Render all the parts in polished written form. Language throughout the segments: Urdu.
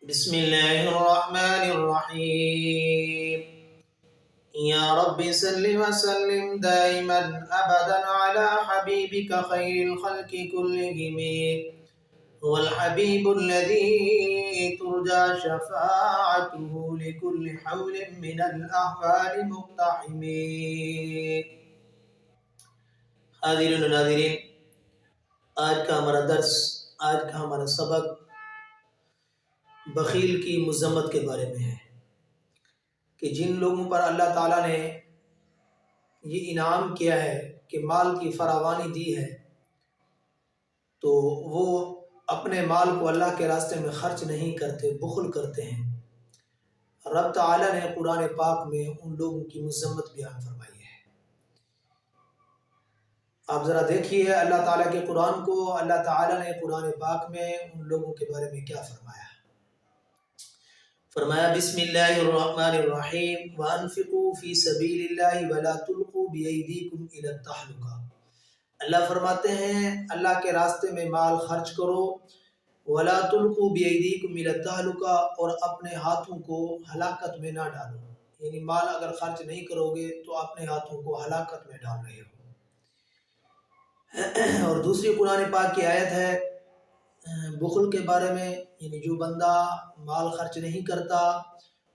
بسم الله الرحمن الرحيم. يا رب صل وسلم دائما أبدا على حبيبك خير الخلق كلهم. هو الحبيب الذي ترجى شفاعته لكل حول من الأحوال مقتحم. حاضرین و ناظرین، آج کا ہمارا درس، آج کا ہمارا سبق بخیل کی مذمت کے بارے میں ہے کہ جن لوگوں پر اللہ تعالیٰ نے یہ انعام کیا ہے کہ مال کی فراوانی دی ہے تو وہ اپنے مال کو اللہ کے راستے میں خرچ نہیں کرتے، بخل کرتے ہیں۔ رب تعالیٰ نے قرآن پاک میں ان لوگوں کی مذمت بیان فرمائی ہے۔ آپ ذرا دیکھیے اللہ تعالیٰ کے قرآن کو، اللہ تعالیٰ نے قرآن پاک میں ان لوگوں کے بارے میں کیا فرمایا۔ فرمایا بسم اللہ الرحمن الرحیم وَأَنفِقُوا فِي سَبِيلِ اللَّهِ وَلَا تُلْقُوا بِأَيْدِيكُمْ إِلَى التَّهْلُكَةِ۔ اللہ فرماتے ہیں اللہ کے راستے میں مال خرچ کرو، وَلَا تُلْقُوا بِأَيْدِيكُمْ إِلَى التَّهْلُكَةِ، اور اپنے ہاتھوں کو ہلاکت میں نہ ڈالو، یعنی مال اگر خرچ نہیں کرو گے تو اپنے ہاتھوں کو ہلاکت میں ڈال رہے ہو۔ اور دوسری قرآن پاک کی آیت ہے بخل کے بارے میں، یعنی جو بندہ مال خرچ نہیں کرتا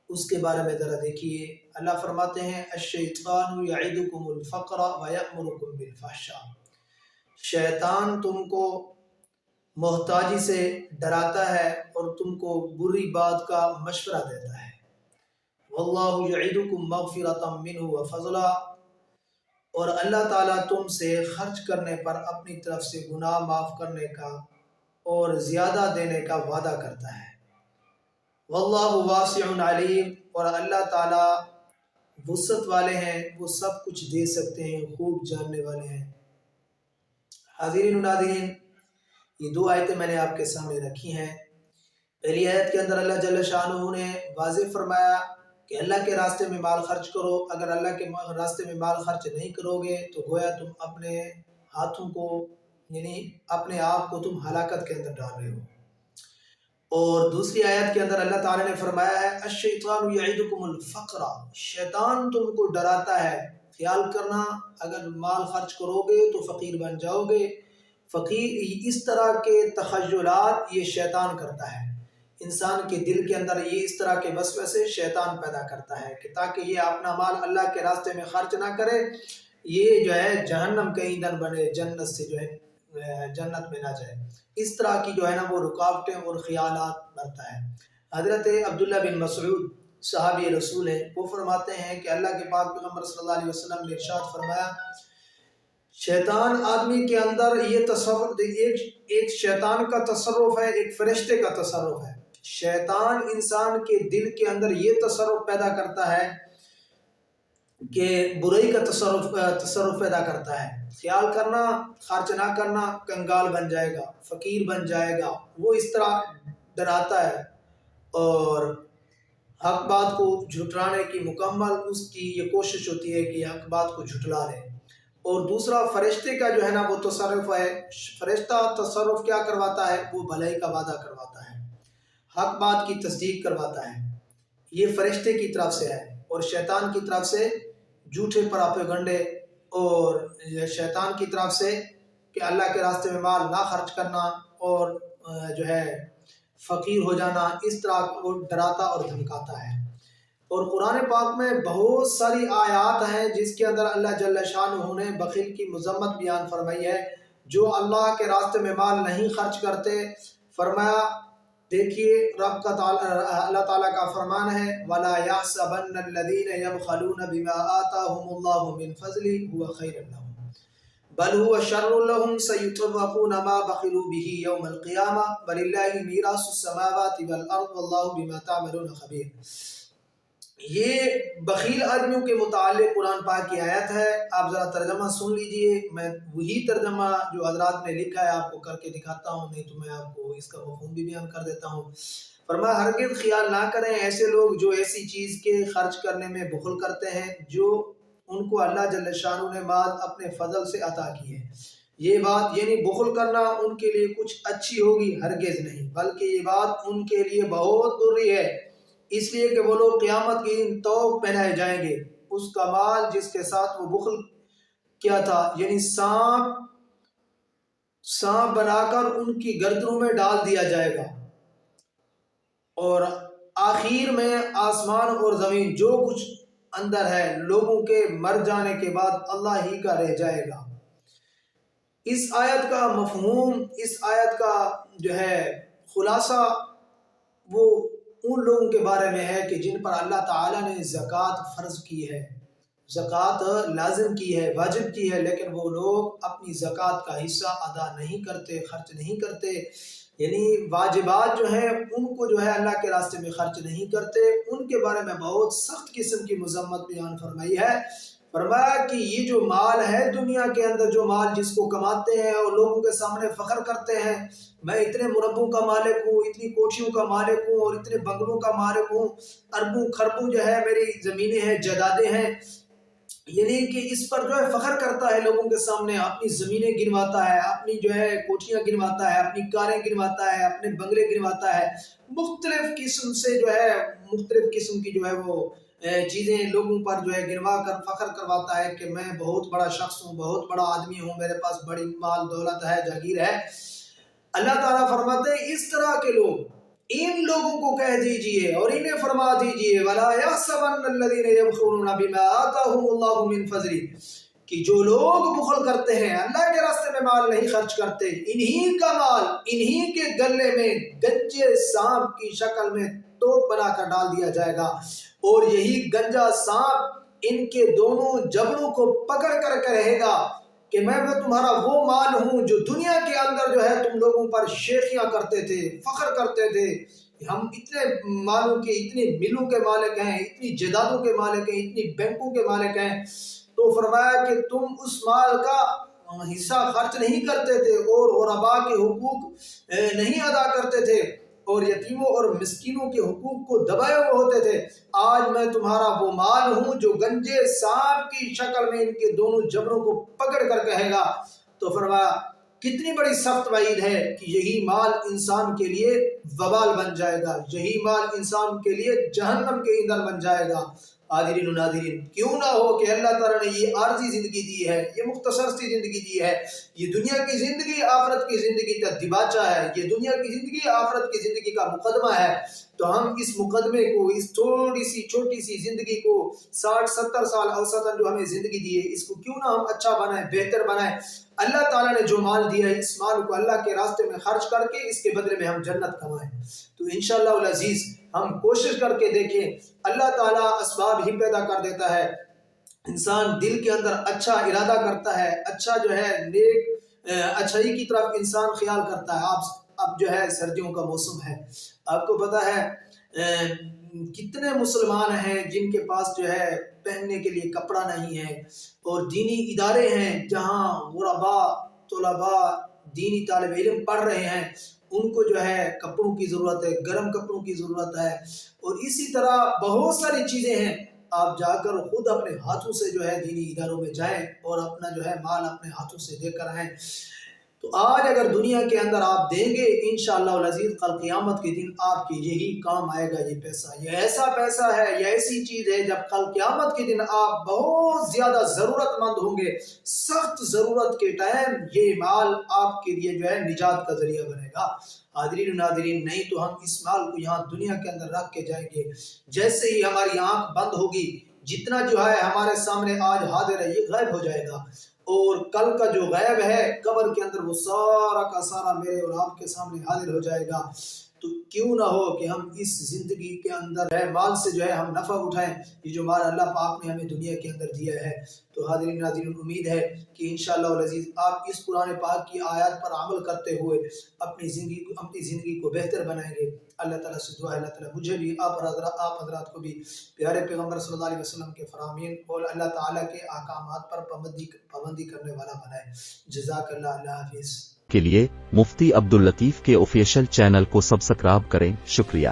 اس کے بارے میں ذرا دیکھیے۔ اللہ فرماتے ہیں الشیطان یعدکم الفقر ویأمرکم بالفحشاء، شیطان تم کو محتاجی سے ڈراتا ہے اور تم کو بری بات کا مشورہ دیتا ہے۔ واللہ یعدکم مغفرۃ منہ وفضلا، اور اللہ تعالیٰ تم سے خرچ کرنے پر اپنی طرف سے گناہ معاف کرنے کا اور زیادہ دینے کا وعدہ کرتا ہے۔ واللہ واسع علیم، اور اللہ تعالیٰ وسعت والے ہیں، وہ سب کچھ دے سکتے ہیں، خوب جاننے والے ہیں۔ حاضرین و ناظرین، یہ دو آیتیں میں نے آپ کے سامنے رکھی ہیں۔ پہلی آیت کے اندر اللہ جل شانہ نے واضح فرمایا کہ اللہ کے راستے میں مال خرچ کرو، اگر اللہ کے راستے میں مال خرچ نہیں کرو گے تو گویا تم اپنے ہاتھوں کو، یعنی اپنے آپ کو تم ہلاکت کے اندر ڈال رہے ہو۔ اور دوسری آیت کے اندر اللہ تعالیٰ نے فرمایا ہے الشیطان یعدکم الفقر، شیطان تم کو ڈراتا ہے۔ خیال کرنا اگر مال خرچ کرو گے تو فقیر بن جاؤ گے۔ فقیر، اس طرح کے تخیلات یہ شیطان کرتا ہے، انسان کے دل کے اندر یہ اس طرح کے وسوسے شیطان پیدا کرتا ہے کہ تاکہ یہ اپنا مال اللہ کے راستے میں خرچ نہ کرے، یہ جو ہے جہنم کا ایندھن بنے، جنت سے جو ہے جنت میں نہ جائے۔ اس طرح کی جو ہے نا وہ رکاوٹیں اور خیالات بنتا ہے۔ حضرت عبداللہ بن مسعود صحابی رسول ہیں، وہ فرماتے ہیں کہ اللہ کے پاک پیغمبر صلی اللہ علیہ وسلم نے ارشاد فرمایا شیطان آدمی کے اندر یہ تصرف، ایک شیطان کا تصرف ہے، ایک فرشتے کا تصرف ہے۔ شیطان انسان کے دل کے اندر یہ تصرف پیدا کرتا ہے کہ برائی کا تصرف پیدا کرتا ہے۔ خیال کرنا، خرچ نہ کرنا، کنگال بن جائے گا، فقیر بن جائے گا، وہ اس طرح ڈراتا ہے اور حق بات کو جھٹلانے کی مکمل اس کی یہ کوشش ہوتی ہے کہ حق بات کو جھٹلا لے۔ اور دوسرا فرشتے کا جو ہے نا وہ تصرف ہے، فرشتہ تصرف کیا کرواتا ہے، وہ بھلائی کا وعدہ کرواتا ہے، حق بات کی تصدیق کرواتا ہے، یہ فرشتے کی طرف سے ہے۔ اور شیطان کی طرف سے جھوٹے پراپیگنڈے، اور شیطان کی طرف سے کہ اللہ کے راستے میں مال نہ خرچ کرنا اور جو ہے فقیر ہو جانا، اس طرح وہ ڈراتا اور دھمکاتا ہے۔ اور قرآن پاک میں بہت ساری آیات ہیں جس کے اندر اللہ جل شانہ نے بخیل کی مذمت بیان فرمائی ہے، جو اللہ کے راستے میں مال نہیں خرچ کرتے۔ فرمایا دیکھیے رب کا اللہ تعالیٰ کا فرمان ہے وَلَا يَحْسَبَنَّ الَّذِينَ يَبْخَلُونَ بِمَا آتَاهُمُ اللَّهُ مِنْ فَضْلِهِ هُوَ خَيْرٌ لَهُمْ بَلْ هُوَ شَرٌّ لَهُمْ سَيُطْوَقُونَ مَا بَخِلُوا بِهِ يَوْمَ الْقِيَامَةِ وَلِلَّهِ مِيرَاثُ السَّمَاوَاتِ وَالْأَرْضِ وَاللَّهُ بِمَا تَعْمَلُونَ خَبِيرٌ۔ یہ بخیل آدمیوں کے متعلق قرآن پاک کی آیت ہے۔ آپ ذرا ترجمہ سن لیجئے، میں وہی ترجمہ جو حضرات نے لکھا ہے آپ کو کر کے دکھاتا ہوں، نہیں تو میں آپ کو اس کا مفہوم بھی بیان کر دیتا ہوں۔ فرمایا ہرگز خیال نہ کریں ایسے لوگ جو ایسی چیز کے خرچ کرنے میں بخل کرتے ہیں جو ان کو اللہ جل شانہ نے مال اپنے فضل سے عطا کی ہے، یہ بات یعنی بخل کرنا ان کے لیے کچھ اچھی ہوگی، ہرگز نہیں، بلکہ یہ بات ان کے لیے بہت بری ہے، اس لیے کہ وہ لوگ قیامت کے دن طوق پہنائے جائیں گے۔ اس کا مال جس کے ساتھ وہ بخل کیا تھا، یعنی سانپ بنا کر ان کی گردنوں میں ڈال دیا جائے گا، اور آخر میں آسمان اور زمین جو کچھ اندر ہے لوگوں کے مر جانے کے بعد اللہ ہی کا رہ جائے گا۔ اس آیت کا مفہوم، اس آیت کا جو ہے خلاصہ وہ ان لوگوں کے بارے میں ہے کہ جن پر اللہ تعالیٰ نے زکوٰۃ فرض کی ہے، زکوٰۃ لازم کی ہے، واجب کی ہے، لیکن وہ لوگ اپنی زکوٰۃ کا حصہ ادا نہیں کرتے، خرچ نہیں کرتے، یعنی واجبات جو ہیں ان کو جو ہے اللہ کے راستے میں خرچ نہیں کرتے۔ ان کے بارے میں بہت سخت قسم کی مذمت بیان فرمائی ہے۔ فرمایا کہ یہ جو مال ہے دنیا کے اندر، جو مال جس کو کماتے ہیں اور لوگوں کے سامنے فخر کرتے ہیں، میں اتنے مربوں کا مالک ہوں، اتنی کوٹھیوں کا مالک ہوں اور اتنے بنگلوں کا مالک ہوں، اربوں خربوں جو ہے میری زمینیں ہیں، جائیدادیں ہیں، یعنی کہ اس پر جو ہے فخر کرتا ہے لوگوں کے سامنے، اپنی زمینیں گنواتا ہے، اپنی جو ہے کوٹھیاں گنواتا ہے، اپنی کاریں گنواتا ہے، اپنے بنگلے گنواتا ہے، مختلف قسم سے جو ہے مختلف قسم کی جو ہے وہ چیزیں لوگوں پر جو ہے گنوا کر فخر کرواتا ہے کہ میں بہت بڑا شخص ہوں، بہت بڑا آدمی ہوں، میرے پاس بڑی مال دولت ہے، جاگیر ہے۔ اللہ تعالیٰ فرماتے ہیں اس طرح کے لوگ، ان لوگوں کو کہہ دیجئے اور انہیں فرما دیجئے وَلَا يَحْسَبَنَّ الَّذِينَ يَبْخِلُونَ بِمَا آتَاهُمُ اللَّهُ مِنْ فَضْلِهِ، کہ جو لوگ بخل کرتے ہیں، اللہ کے راستے میں مال نہیں خرچ کرتے، انہی کا مال انہی کے گلے میں گنجے سانپ کی شکل میں توپ بنا کر ڈال دیا جائے گا، اور یہی گنجا سانپ ان کے دونوں جبڑوں کو پکڑ کر کے رہے گا کہ میں تمہارا وہ مال ہوں جو دنیا کے اندر جو ہے تم لوگوں پر شیخیاں کرتے تھے، فخر کرتے تھے، ہم اتنے مالوں کے، اتنے ملوں کے مالک ہیں، اتنی جائیدادوں کے مالک ہیں، اتنی بینکوں کے مالک ہیں۔ تو فرمایا کہ تم اس مال کا حصہ خرچ نہیں کرتے تھے اور غرباء کے حقوق نہیں ادا کرتے تھے اور یتیموں اور مسکینوں کے حقوق کو دبائے ہوئے ہوتے تھے۔ آج میں تمہارا وہ مال ہوں جو گنجے سانپ کی شکل میں ان کے دونوں جبڑوں کو پکڑ کر کہے گا۔ تو فرمایا کتنی بڑی سخت وعید ہے کہ یہی مال انسان کے لیے وبال بن جائے گا، یہی مال انسان کے لیے جہنم کے ایندھن بن جائے گا۔ حاضرین و ناظرین، کیوں نہ ہو کہ اللہ تعالیٰ نے یہ عارضی زندگی دی ہے، یہ مختصر سی زندگی دی ہے، یہ دنیا کی زندگی آخرت کی زندگی کا دیباچہ ہے، یہ دنیا کی زندگی آخرت کی زندگی کا مقدمہ ہے، تو ہم اس مقدمے کو، اس تھوڑی سی چھوٹی سی زندگی کو 60-70 سال اوسطاً جو ہمیں زندگی دی ہے، اس کو کیوں نہ ہم اچھا بنائیں، بہتر بنائیں۔ اللہ تعالیٰ نے جو مال دیا ہے اس مال کو اللہ کے راستے میں خرچ کر کے اس کے بدلے میں ہم جنت کمائیں۔ تو انشاءاللہ العزیز ہم کوشش کر کے دیکھیں، اللہ تعالیٰ اسباب ہی پیدا کر دیتا ہے، انسان دل کے اندر اچھا ارادہ کرتا ہے، اچھا جو ہے نیک اچھائی کی طرف انسان خیال کرتا ہے۔ اب جو ہے سردیوں کا موسم ہے، آپ کو پتہ ہے کتنے مسلمان ہیں جن کے پاس جو ہے پہننے کے لیے کپڑا نہیں ہے، اور دینی ادارے ہیں جہاں غرباء طلباء دینی طالب علم پڑھ رہے ہیں، ان کو جو ہے کپڑوں کی ضرورت ہے، گرم کپڑوں کی ضرورت ہے، اور اسی طرح بہت ساری چیزیں ہیں۔ آپ جا کر خود اپنے ہاتھوں سے جو ہے دینی اداروں میں جائیں اور اپنا جو ہے مال اپنے ہاتھوں سے دے کر آئیں۔ تو آج اگر دنیا کے اندر آپ دیں گے انشاءاللہ العزیز کل قیامت کے دن آپ کے یہی کام آئے گا۔ یہ پیسہ، یہ ایسا پیسہ ہے، یہ ایسی چیز ہے جب کل قیامت کے دن آپ بہت زیادہ ضرورت مند ہوں گے، سخت ضرورت کے ٹائم یہ مال آپ کے لیے جو ہے نجات کا ذریعہ بنے گا۔ حاضرین و ناظرین، نہیں تو ہم اس مال کو یہاں دنیا کے اندر رکھ کے جائیں گے، جیسے ہی ہماری آنکھ بند ہوگی جتنا جو ہے ہمارے سامنے آج حاضر ہے یہ غائب ہو جائے گا، اور کل کا جو غیب ہے قبر کے اندر وہ سارا کا سارا میرے اور آپ کے سامنے حاضر ہو جائے گا۔ تو کیوں نہ ہو کہ ہم اس زندگی کے اندر ہے مال سے جو ہے ہم نفع اٹھائیں، یہ جو مال اللہ پاک نے ہمیں دنیا کے اندر دیا ہے۔ تو حاضرین ناظرین، امید ہے کہ انشاءاللہ العزیز آپ اس قرآن پاک کی آیات پر عمل کرتے ہوئے اپنی زندگی کو بہتر بنائیں گے۔ اللہ تعالیٰ سے دعا ہے اللہ تعالیٰ مجھے بھی آپ حضرات کو بھی پیارے پیغمبر صلی اللہ علیہ وسلم کے فرامین اور اللہ تعالیٰ کے احکامات پر پابندی کرنے والا بنائے۔ جزاک اللہ، اللہ حافظ۔ کے لیے مفتی عبداللطیف کے آفیشل چینل کو سبسکرائب کریں۔ شکریہ۔